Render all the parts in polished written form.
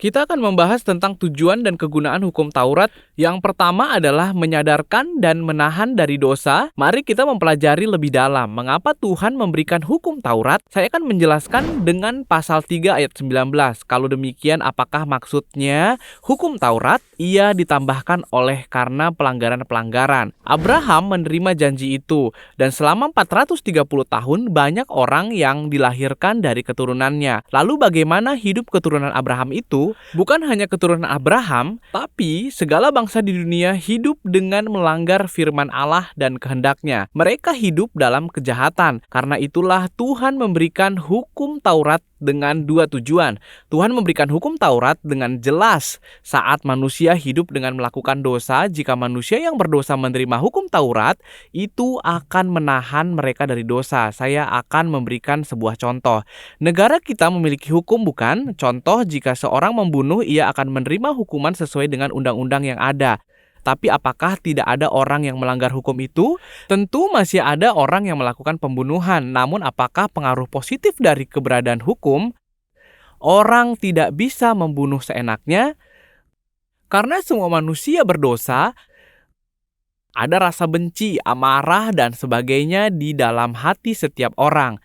Kita akan membahas tentang tujuan dan kegunaan hukum Taurat. Yang pertama adalah menyadarkan dan menahan dari dosa. Mari kita mempelajari lebih dalam mengapa Tuhan memberikan hukum Taurat. Saya akan menjelaskan dengan pasal 3 ayat 19. Kalau demikian, apakah maksudnya hukum Taurat? Ia ditambahkan oleh karena pelanggaran-pelanggaran. Abraham menerima janji itu, dan selama 430 tahun banyak orang yang dilahirkan dari keturunannya. Lalu bagaimana hidup keturunan Abraham itu? Bukan hanya keturunan Abraham, tapi segala bangsa di dunia hidup dengan melanggar firman Allah dan kehendaknya. Mereka hidup dalam kejahatan. Karena itulah Tuhan memberikan hukum Taurat dengan dua tujuan. Tuhan memberikan hukum Taurat dengan jelas saat manusia hidup dengan melakukan dosa. Jika manusia yang berdosa menerima hukum Taurat, itu akan menahan mereka dari dosa. Saya akan memberikan sebuah contoh. Negara kita memiliki hukum, bukan? Contoh, jika seorang membunuh, ia akan menerima hukuman sesuai dengan undang-undang yang ada. Tapi apakah tidak ada orang yang melanggar hukum itu? Tentu masih ada orang yang melakukan pembunuhan. Namun apakah pengaruh positif dari keberadaan hukum? Orang tidak bisa membunuh seenaknya. Karena semua manusia berdosa, ada rasa benci, amarah, dan sebagainya di dalam hati setiap orang.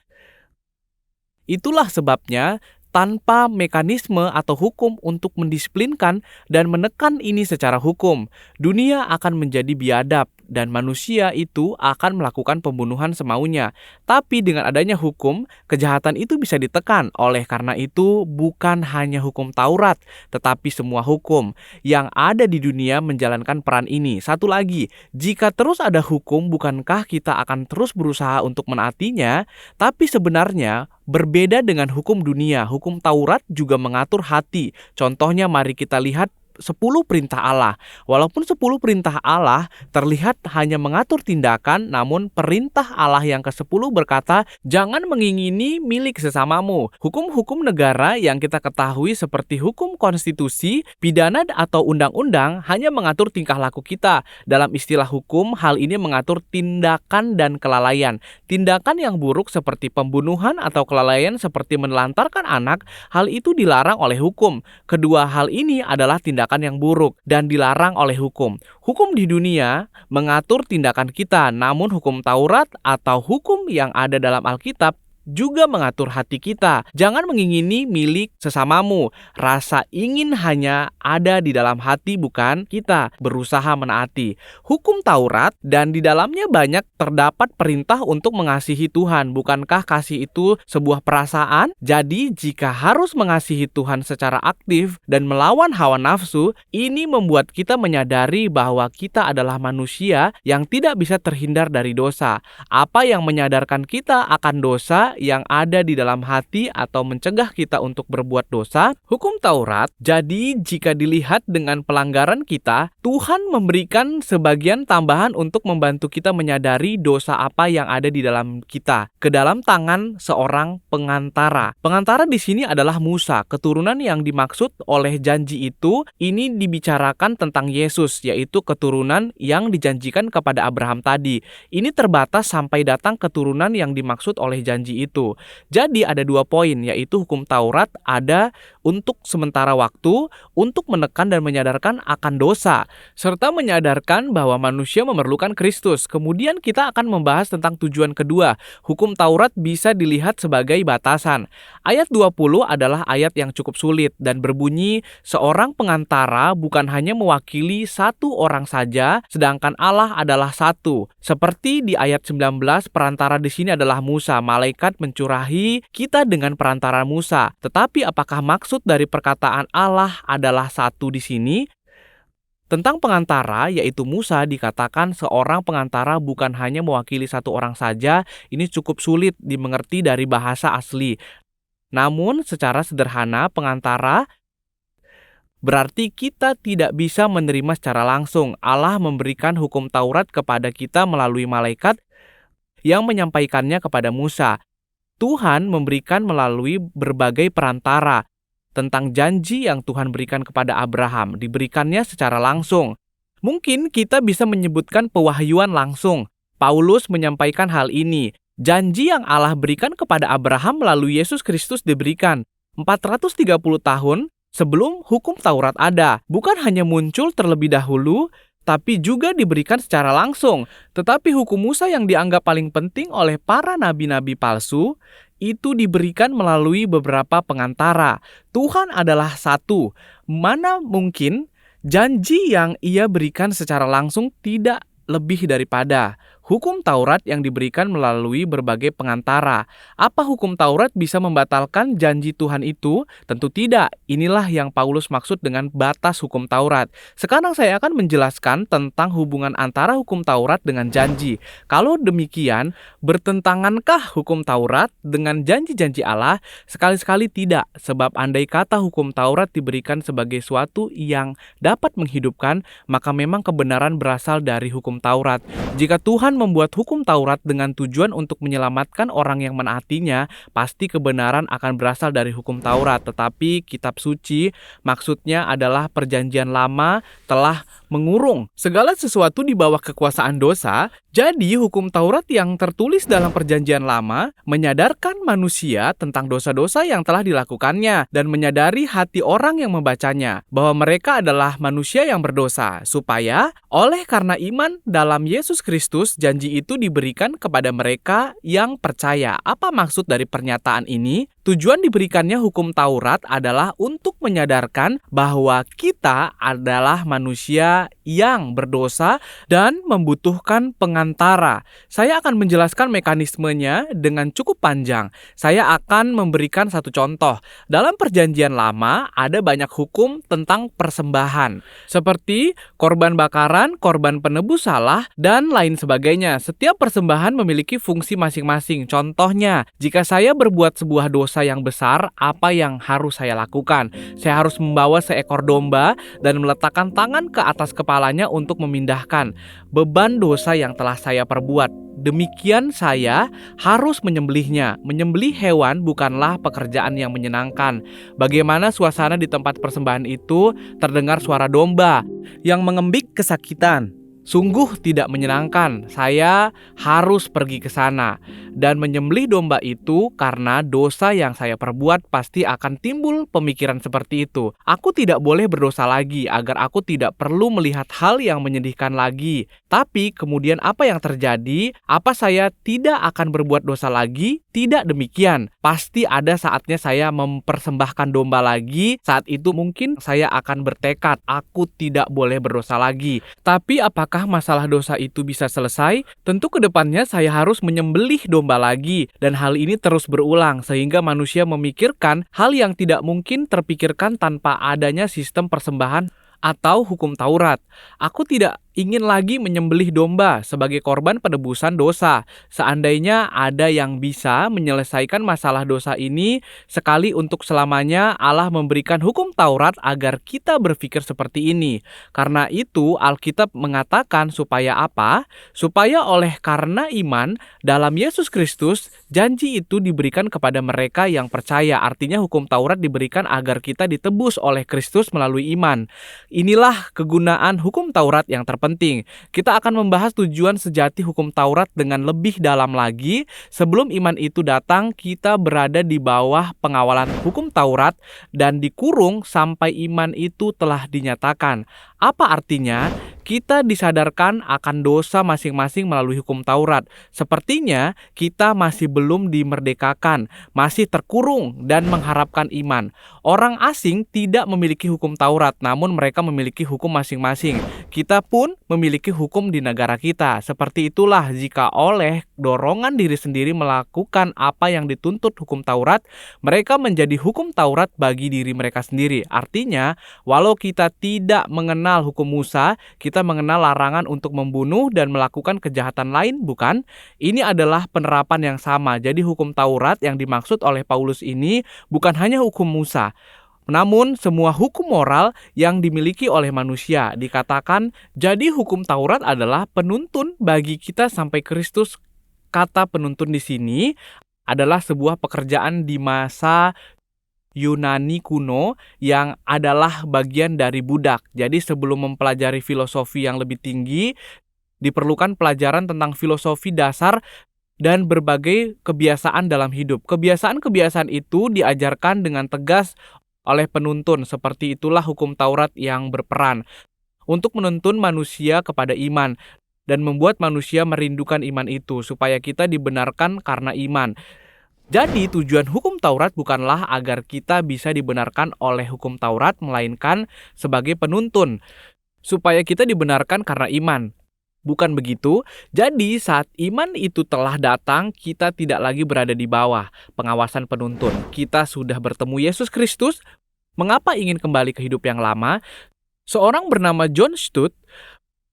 Itulah sebabnya tanpa mekanisme atau hukum untuk mendisiplinkan dan menekan ini secara hukum, dunia akan menjadi biadab dan manusia itu akan melakukan pembunuhan semaunya. Tapi dengan adanya hukum, kejahatan itu bisa ditekan. Oleh karena itu, bukan hanya hukum Taurat, tetapi semua hukum yang ada di dunia menjalankan peran ini. Satu lagi, jika terus ada hukum, bukankah kita akan terus berusaha untuk menaatinya? Tapi sebenarnya berbeda dengan hukum dunia, hukum Taurat juga mengatur hati. Contohnya, mari kita lihat 10 perintah Allah. Walaupun 10 perintah Allah terlihat hanya mengatur tindakan, namun perintah Allah yang ke-10 berkata, jangan mengingini milik sesamamu. Hukum-hukum negara yang kita ketahui seperti hukum konstitusi, pidana atau undang-undang hanya mengatur tingkah laku kita. Dalam istilah hukum, hal ini mengatur tindakan dan kelalaian. Tindakan yang buruk seperti pembunuhan atau kelalaian seperti menelantarkan anak, hal itu dilarang oleh hukum. Kedua hal ini adalah tindakan yang buruk dan dilarang oleh hukum. Hukum di dunia mengatur tindakan kita, namun hukum Taurat atau hukum yang ada dalam Alkitab juga mengatur hati kita. Jangan mengingini milik sesamamu. Rasa ingin hanya ada di dalam hati, bukan kita berusaha menaati. Hukum Taurat dan di dalamnya banyak terdapat perintah untuk mengasihi Tuhan. Bukankah kasih itu sebuah perasaan? Jadi jika harus mengasihi Tuhan secara aktif dan melawan hawa nafsu, ini membuat kita menyadari bahwa kita adalah manusia yang tidak bisa terhindar dari dosa. Apa yang menyadarkan kita akan dosa yang ada di dalam hati atau mencegah kita untuk berbuat dosa? Hukum Taurat. Jadi jika dilihat dengan pelanggaran kita, Tuhan memberikan sebagian tambahan untuk membantu kita menyadari dosa apa yang ada di dalam kita, ke dalam tangan seorang pengantara. Pengantara di sini adalah Musa. Keturunan yang dimaksud oleh janji itu, ini dibicarakan tentang Yesus, yaitu keturunan yang dijanjikan kepada Abraham tadi. Ini terbatas sampai datang keturunan yang dimaksud oleh janji itu. Jadi ada 2 poin, yaitu hukum Taurat ada untuk sementara waktu, untuk menekan dan menyadarkan akan dosa, serta menyadarkan bahwa manusia memerlukan Kristus. Kemudian kita akan membahas tentang tujuan kedua. Hukum Taurat bisa dilihat sebagai batasan. Ayat 20 adalah ayat yang cukup sulit dan berbunyi, seorang pengantara bukan hanya mewakili satu orang saja, sedangkan Allah adalah satu. Seperti di ayat 19, perantara di sini adalah Musa. Malaikat mencurahi kita dengan perantara Musa. Tetapi apakah maksud dari perkataan Allah adalah satu di sini? Tentang pengantara, yaitu Musa, dikatakan seorang pengantara bukan hanya mewakili satu orang saja. Ini cukup sulit dimengerti dari bahasa asli. Namun secara sederhana, pengantara berarti kita tidak bisa menerima secara langsung. Allah memberikan hukum Taurat kepada kita melalui malaikat yang menyampaikannya kepada Musa. Tuhan memberikan melalui berbagai perantara. Tentang janji yang Tuhan berikan kepada Abraham, diberikannya secara langsung. Mungkin kita bisa menyebutkan pewahyuan langsung. Paulus menyampaikan hal ini. Janji yang Allah berikan kepada Abraham melalui Yesus Kristus diberikan. 430 tahun sebelum hukum Taurat ada. Bukan hanya muncul terlebih dahulu, tapi juga diberikan secara langsung. Tetapi hukum Musa yang dianggap paling penting oleh para nabi-nabi palsu, itu diberikan melalui beberapa pengantara. Tuhan adalah satu. Mana mungkin janji yang Ia berikan secara langsung tidak lebih daripada hukum Taurat yang diberikan melalui berbagai pengantara. Apa hukum Taurat bisa membatalkan janji Tuhan itu? Tentu tidak. Inilah yang Paulus maksud dengan batas hukum Taurat. Sekarang saya akan menjelaskan tentang hubungan antara hukum Taurat dengan janji. Kalau demikian, bertentangankah hukum Taurat dengan janji-janji Allah? Sekali-sekali tidak, sebab andai kata hukum Taurat diberikan sebagai suatu yang dapat menghidupkan, maka memang kebenaran berasal dari hukum Taurat. Jika Tuhan membuat hukum Taurat dengan tujuan untuk menyelamatkan orang yang menaatinya, pasti kebenaran akan berasal dari hukum Taurat. Tetapi kitab suci maksudnya adalah perjanjian lama telah mengurung segala sesuatu di bawah kekuasaan dosa. Jadi hukum Taurat yang tertulis dalam perjanjian lama menyadarkan manusia tentang dosa-dosa yang telah dilakukannya dan menyadari hati orang yang membacanya bahwa mereka adalah manusia yang berdosa, supaya oleh karena iman dalam Yesus Kristus, janji itu diberikan kepada mereka yang percaya. Apa maksud dari pernyataan ini? Tujuan diberikannya hukum Taurat adalah untuk menyadarkan bahwa kita adalah manusia yang berdosa dan membutuhkan pengantara. Saya akan menjelaskan mekanismenya dengan cukup panjang. Saya akan memberikan satu contoh. Dalam perjanjian lama ada banyak hukum tentang persembahan, seperti korban bakaran, korban penebus salah, dan lain sebagainya. Setiap persembahan memiliki fungsi masing-masing. Contohnya, jika saya berbuat sebuah dosa yang besar, apa yang harus saya lakukan? Saya harus membawa seekor domba dan meletakkan tangan ke atas kepalanya untuk memindahkan beban dosa yang telah saya perbuat. Demikian saya harus menyembelihnya. Menyembelih hewan bukanlah pekerjaan yang menyenangkan. Bagaimana suasana di tempat persembahan itu? Terdengar suara domba yang mengembik kesakitan. Sungguh tidak menyenangkan. Saya harus pergi ke sana dan menyembelih domba itu karena dosa yang saya perbuat pasti akan timbul pemikiran seperti itu. Aku tidak boleh berdosa lagi agar aku tidak perlu melihat hal yang menyedihkan lagi. Tapi kemudian apa yang terjadi? Apa saya tidak akan berbuat dosa lagi? Tidak demikian. Pasti ada saatnya saya mempersembahkan domba lagi. Saat itu mungkin saya akan bertekad, aku tidak boleh berdosa lagi. Tapi apakah masalah dosa itu bisa selesai? Tentu ke depannya saya harus menyembelih domba lagi, dan hal ini terus berulang sehingga manusia memikirkan hal yang tidak mungkin terpikirkan tanpa adanya sistem persembahan atau hukum Taurat. Aku tidak ingin lagi menyembelih domba sebagai korban penebusan dosa. Seandainya ada yang bisa menyelesaikan masalah dosa ini sekali untuk selamanya, Allah memberikan hukum Taurat agar kita berpikir seperti ini. Karena itu Alkitab mengatakan supaya apa? Supaya oleh karena iman dalam Yesus Kristus, janji itu diberikan kepada mereka yang percaya. Artinya hukum Taurat diberikan agar kita ditebus oleh Kristus melalui iman. Inilah kegunaan hukum Taurat yang terpenting. Kita akan membahas tujuan sejati hukum Taurat dengan lebih dalam lagi. Sebelum iman itu datang, kita berada di bawah pengawalan hukum Taurat dan dikurung sampai iman itu telah dinyatakan. Apa artinya? Kita disadarkan akan dosa masing-masing melalui hukum Taurat. Sepertinya kita masih belum dimerdekakan, masih terkurung dan mengharapkan iman. Orang asing tidak memiliki hukum Taurat, namun mereka memiliki hukum masing-masing. Kita pun memiliki hukum di negara kita. Seperti itulah jika oleh dorongan diri sendiri melakukan apa yang dituntut hukum Taurat, mereka menjadi hukum Taurat bagi diri mereka sendiri. Artinya, walau kita tidak mengenal hukum Musa, kita mengenal larangan untuk membunuh dan melakukan kejahatan lain, bukan? Ini adalah penerapan yang sama. Jadi hukum Taurat yang dimaksud oleh Paulus ini bukan hanya hukum Musa, namun semua hukum moral yang dimiliki oleh manusia. Dikatakan, jadi hukum Taurat adalah penuntun bagi kita sampai Kristus. Kata penuntun di sini adalah sebuah pekerjaan di masa Yunani kuno yang adalah bagian dari budak. Jadi sebelum mempelajari filosofi yang lebih tinggi, diperlukan pelajaran tentang filosofi dasar dan berbagai kebiasaan dalam hidup. Kebiasaan-kebiasaan itu diajarkan dengan tegas oleh penuntun. Seperti itulah hukum Taurat yang berperan untuk menuntun manusia kepada iman dan membuat manusia merindukan iman itu supaya kita dibenarkan karena iman. Jadi tujuan hukum Taurat bukanlah agar kita bisa dibenarkan oleh hukum Taurat, melainkan sebagai penuntun supaya kita dibenarkan karena iman. Bukan begitu? Jadi saat iman itu telah datang, kita tidak lagi berada di bawah pengawasan penuntun. Kita sudah bertemu Yesus Kristus. Mengapa ingin kembali ke hidup yang lama? Seorang bernama John Stott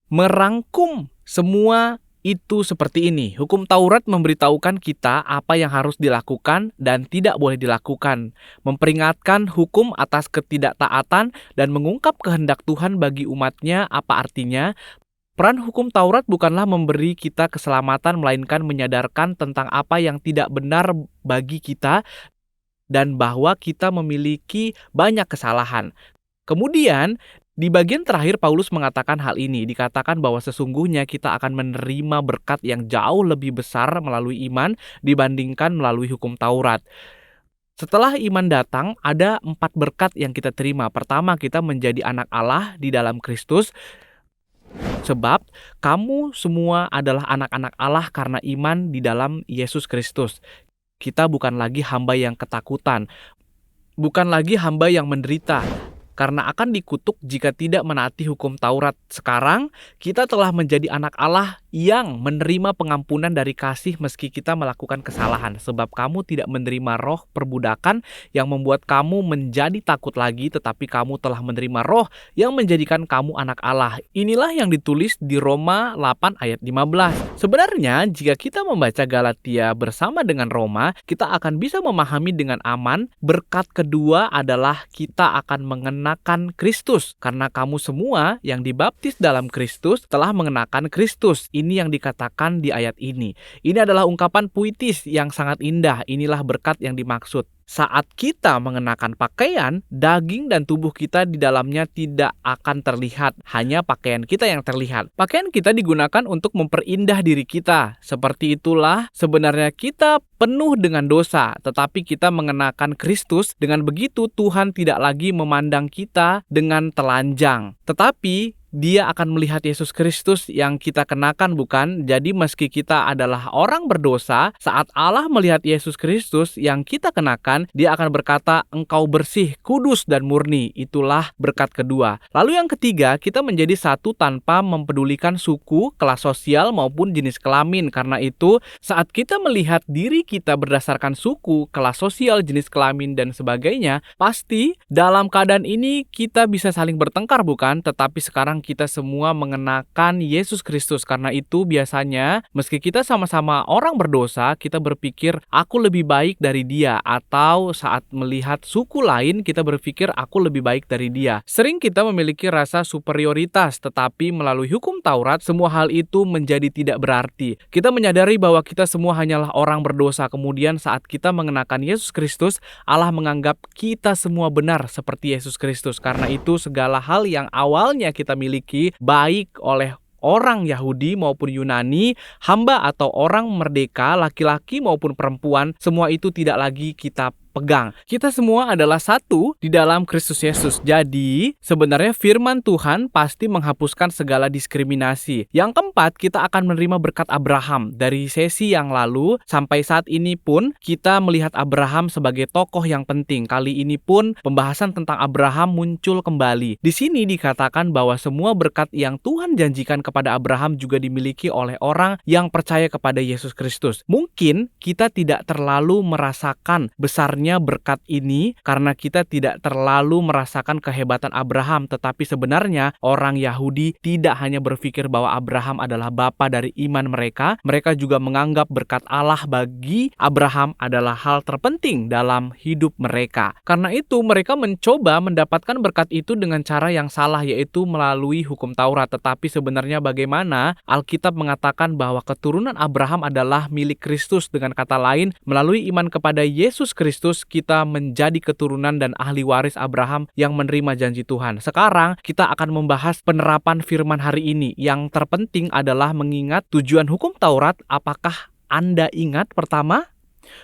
merangkum semua itu seperti ini. Hukum Taurat memberitahukan kita apa yang harus dilakukan dan tidak boleh dilakukan, memperingatkan hukum atas ketidaktaatan dan mengungkap kehendak Tuhan bagi umatnya. Apa artinya? Peran hukum Taurat bukanlah memberi kita keselamatan, melainkan menyadarkan tentang apa yang tidak benar bagi kita dan bahwa kita memiliki banyak kesalahan. Kemudian, di bagian terakhir Paulus mengatakan hal ini, dikatakan bahwa sesungguhnya kita akan menerima berkat yang jauh lebih besar melalui iman dibandingkan melalui hukum Taurat. Setelah iman datang, ada 4 berkat yang kita terima. Pertama, kita menjadi anak Allah di dalam Kristus. Sebab kamu semua adalah anak-anak Allah karena iman di dalam Yesus Kristus. Kita bukan lagi hamba yang ketakutan, bukan lagi hamba yang menderita, karena akan dikutuk jika tidak menaati hukum Taurat. Sekarang, kita telah menjadi anak Allah yang menerima pengampunan dari kasih meski kita melakukan kesalahan. Sebab kamu tidak menerima roh perbudakan yang membuat kamu menjadi takut lagi, tetapi kamu telah menerima roh yang menjadikan kamu anak Allah. Inilah yang ditulis di Roma 8 ayat 15. Sebenarnya, jika kita membaca Galatia bersama dengan Roma, kita akan bisa memahami dengan aman. Berkat kedua adalah kita akan mengenakan Kristus, karena kamu semua yang dibaptis dalam Kristus telah mengenakan Kristus. Ini yang dikatakan di ayat ini. Ini adalah ungkapan puitis yang sangat indah. Inilah berkat yang dimaksud. Saat kita mengenakan pakaian, daging dan tubuh kita di dalamnya tidak akan terlihat. Hanya pakaian kita yang terlihat. Pakaian kita digunakan untuk memperindah diri kita. Seperti itulah sebenarnya kita penuh dengan dosa, tetapi kita mengenakan Kristus. Dengan begitu Tuhan tidak lagi memandang kita dengan telanjang, tetapi Dia akan melihat Yesus Kristus yang kita kenakan, bukan? Jadi meski kita adalah orang berdosa, saat Allah melihat Yesus Kristus yang kita kenakan, Dia akan berkata, engkau bersih, kudus, dan murni. Itulah berkat kedua. Lalu yang ketiga, kita menjadi satu tanpa mempedulikan suku, kelas sosial, maupun jenis kelamin. Karena itu, saat kita melihat diri kita berdasarkan suku, kelas sosial, jenis kelamin, dan sebagainya, pasti dalam keadaan ini kita bisa saling bertengkar, bukan? Tetapi sekarang kita semua mengenakan Yesus Kristus. Karena itu biasanya meski kita sama-sama orang berdosa, kita berpikir aku lebih baik dari dia, atau saat melihat suku lain kita berpikir aku lebih baik dari dia. Sering kita memiliki rasa superioritas, tetapi melalui hukum Taurat semua hal itu menjadi tidak berarti. Kita menyadari bahwa kita semua hanyalah orang berdosa. Kemudian saat kita mengenakan Yesus Kristus, Allah menganggap kita semua benar seperti Yesus Kristus. Karena itu segala hal yang awalnya kita miliki baik oleh orang Yahudi maupun Yunani, hamba atau orang merdeka, laki-laki maupun perempuan, semua itu tidak lagi kita pegang. Kita semua adalah satu di dalam Kristus Yesus. Jadi, sebenarnya firman Tuhan pasti menghapuskan segala diskriminasi. Yang keempat, kita akan menerima berkat Abraham. Dari sesi yang lalu sampai saat ini pun kita melihat Abraham sebagai tokoh yang penting. Kali ini pun pembahasan tentang Abraham muncul kembali. Di sini dikatakan bahwa semua berkat yang Tuhan janjikan kepada Abraham juga dimiliki oleh orang yang percaya kepada Yesus Kristus. Mungkin kita tidak terlalu merasakan besarnya berkat ini karena kita tidak terlalu merasakan kehebatan Abraham, tetapi sebenarnya orang Yahudi tidak hanya berpikir bahwa Abraham adalah bapa dari iman mereka juga menganggap berkat Allah bagi Abraham adalah hal terpenting dalam hidup mereka. Karena itu mereka mencoba mendapatkan berkat itu dengan cara yang salah, yaitu melalui hukum Taurat. Tetapi sebenarnya bagaimana Alkitab mengatakan bahwa keturunan Abraham adalah milik Kristus. Dengan kata lain, melalui iman kepada Yesus Kristus kita menjadi keturunan dan ahli waris Abraham yang menerima janji Tuhan. Sekarang kita akan membahas penerapan firman hari ini. Yang terpenting adalah mengingat tujuan hukum Taurat. Apakah Anda ingat? Pertama,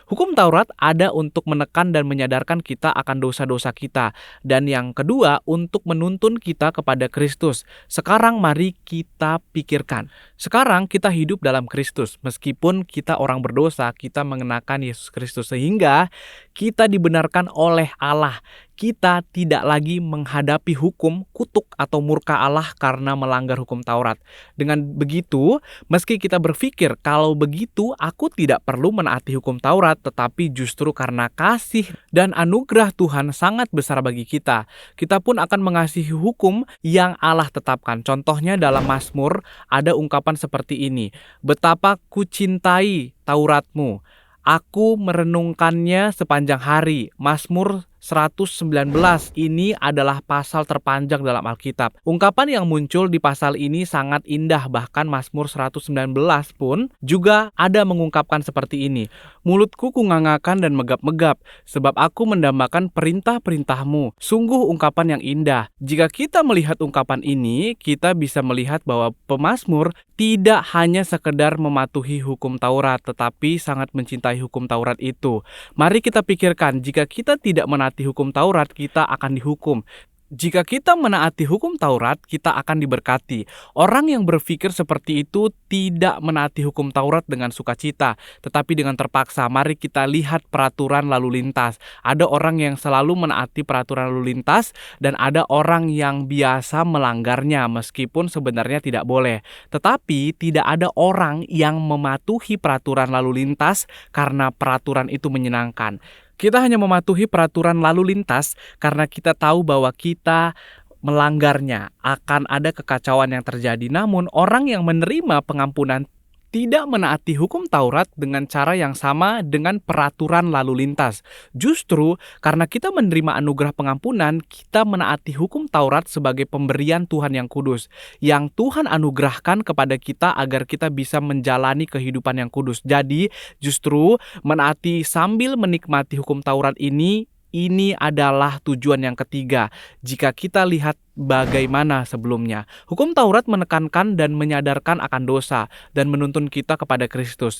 Hukum Taurat ada untuk menekan dan menyadarkan kita akan dosa-dosa kita. Dan yang kedua, untuk menuntun kita kepada Kristus. Sekarang mari kita pikirkan. Sekarang kita hidup dalam Kristus. Meskipun kita orang berdosa, kita mengenakan Yesus Kristus. Sehingga kita dibenarkan oleh Allah. Kita tidak lagi menghadapi hukum, kutuk, atau murka Allah karena melanggar hukum Taurat. Dengan begitu, meski kita berpikir kalau begitu aku tidak perlu menaati hukum Taurat, tetapi justru karena kasih dan anugerah Tuhan sangat besar bagi kita, kita pun akan mengasihi hukum yang Allah tetapkan. Contohnya dalam Mazmur ada ungkapan seperti ini, "Betapa kucintai Tauratmu, aku merenungkannya sepanjang hari." Mazmur 119 ini adalah pasal terpanjang dalam Alkitab. Ungkapan yang muncul di pasal ini sangat indah, bahkan Mazmur 119 pun juga ada mengungkapkan seperti ini. "Mulutku kungangakan dan megap-megap, sebab aku mendambakan perintah-perintahmu." Sungguh ungkapan yang indah. Jika kita melihat ungkapan ini, kita bisa melihat bahwa pemazmur tidak hanya sekedar mematuhi hukum Taurat, tetapi sangat mencintai hukum Taurat itu. Mari kita pikirkan, jika kita tidak menaati hukum Taurat, kita akan dihukum. Jika kita menaati hukum Taurat, kita akan diberkati. Orang yang berpikir seperti itu tidak menaati hukum Taurat dengan sukacita, tetapi dengan terpaksa. Mari kita lihat peraturan lalu lintas. Ada orang yang selalu menaati peraturan lalu lintas, dan ada orang yang biasa melanggarnya meskipun sebenarnya tidak boleh. Tetapi tidak ada orang yang mematuhi peraturan lalu lintas karena peraturan itu menyenangkan. Kita hanya mematuhi peraturan lalu lintas karena kita tahu bahwa kita melanggarnya. Akan ada kekacauan yang terjadi. Namun orang yang menerima pengampunan tidak menaati hukum Taurat dengan cara yang sama dengan peraturan lalu lintas. Justru karena kita menerima anugerah pengampunan, kita menaati hukum Taurat sebagai pemberian Tuhan yang kudus, yang Tuhan anugerahkan kepada kita agar kita bisa menjalani kehidupan yang kudus. Jadi justru menaati sambil menikmati hukum Taurat ini adalah tujuan yang ketiga. Jika kita lihat bagaimana sebelumnya, hukum Taurat menekankan dan menyadarkan akan dosa dan menuntun kita kepada Kristus.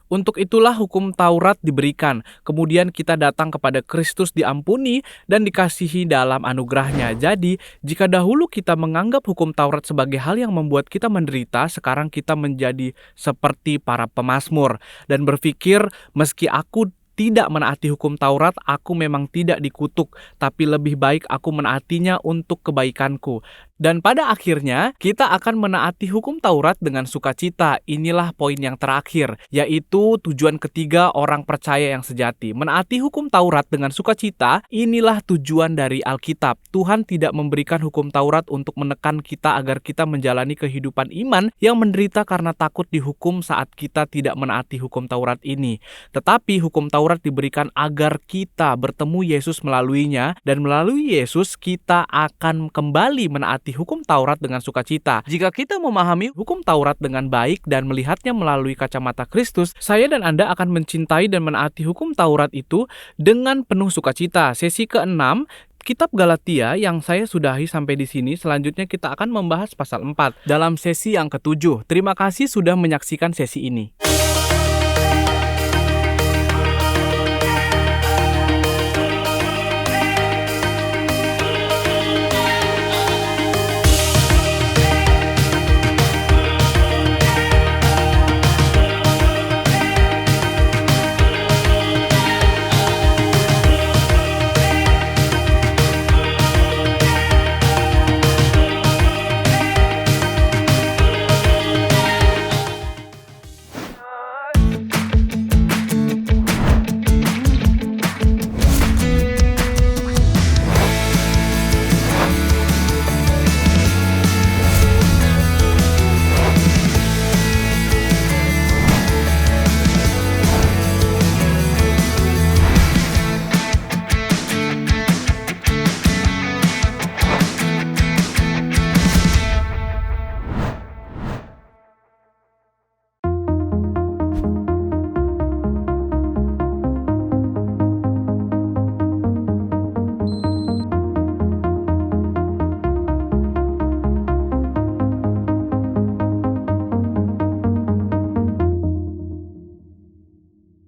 Untuk itulah hukum Taurat diberikan. Kemudian kita datang kepada Kristus, diampuni dan dikasihi dalam anugerahnya. Jadi, jika dahulu kita menganggap hukum Taurat sebagai hal yang membuat kita menderita, sekarang kita menjadi seperti para pemazmur dan berpikir, meski aku tidak menaati hukum Taurat, aku memang tidak dikutuk, tapi lebih baik aku menaatinya untuk kebaikanku. Dan pada akhirnya, kita akan menaati hukum Taurat dengan sukacita. Inilah poin yang terakhir, yaitu tujuan ketiga orang percaya yang sejati. Menaati hukum Taurat dengan sukacita, inilah tujuan dari Alkitab. Tuhan tidak memberikan hukum Taurat untuk menekan kita agar kita menjalani kehidupan iman yang menderita karena takut dihukum saat kita tidak menaati hukum Taurat ini. Tetapi hukum Taurat diberikan agar kita bertemu Yesus melaluinya, dan melalui Yesus kita akan kembali menaati hukum Taurat dengan sukacita. Jika kita memahami hukum Taurat dengan baik dan melihatnya melalui kacamata Kristus, saya dan Anda akan mencintai dan menaati hukum Taurat itu dengan penuh sukacita. Sesi ke-6 Kitab Galatia yang saya sudahi sampai di sini. Selanjutnya kita akan membahas pasal 4 dalam sesi yang ke-7. Terima kasih sudah menyaksikan sesi ini.